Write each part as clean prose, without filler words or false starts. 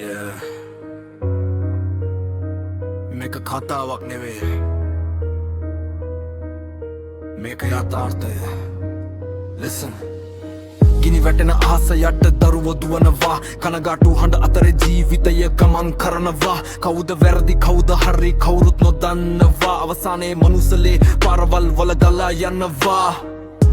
Yeah. Make a khatawak neve. Make a yatarthe. Listen. Gini වැටෙන ආස යට දරුවෝ දුවනවා කනගාටු හඬ අතරේ ජීවිතය ගමන් කරනවා කවුද වැරදි කවුද හරි කවුරුත් නොදන්නවා අවසානයේ මනුස්සලේ පාරවල් වල ගලා යනවා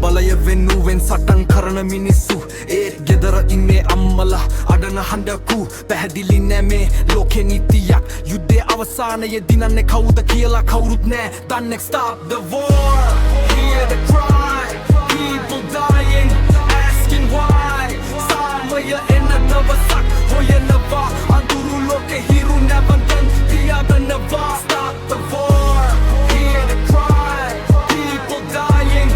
බලය වෙනුවෙන් සටන් කරන මිනිස්සු ඒත් ගෙදර ඉන්නේ අම්මලා අඩන හඬකු පැහැදිලි නෑ මේ ලෝකෙ නීතියක් යුද්ධයේ අවසානයේ දිනන්නේ කවුද කියලා කවුරුත් නෑ දන්නේ stop the war hear the cry people dying asking why samaya ennawa sak hoyanava anduru loke hiru navandan tiyaganava stop the war hear the cry people dying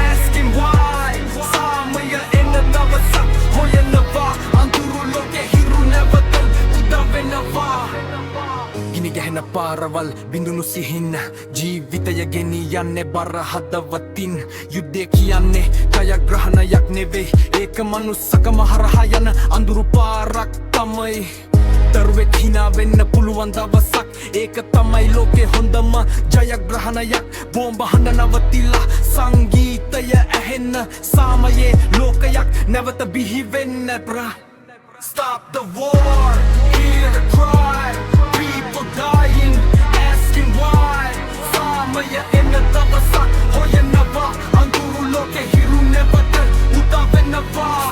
asking why samaya ennawa sak hoyanava anduru loke hiru navandan tiyaganava gini gahena පාරවල් බිඳුණු සිහින්න ජීවිතය ගෙනියන්නේ බර හදවතින් යුද්ධය කියන්නේ ජයග්‍රහණයක් නෙවෙයි ඒක මනුස්සකම හරහා යන අඳුරු පාරක් තමයි දරුවෙක් hina වෙන්න පුළුවන් දවසක් ඒක තමයි ලෝකේ හොඳම ජයග්‍රහණයක් බෝම්බ හඬ නවතිලා සංගීතය ඇහෙන්න සාමයේ ලෝකයක් නැවත බිහි වෙන්න Stop the war, hear the cry people dying, asking why Samaya ennawa sak hoyanava anduru loke hiru never udavenava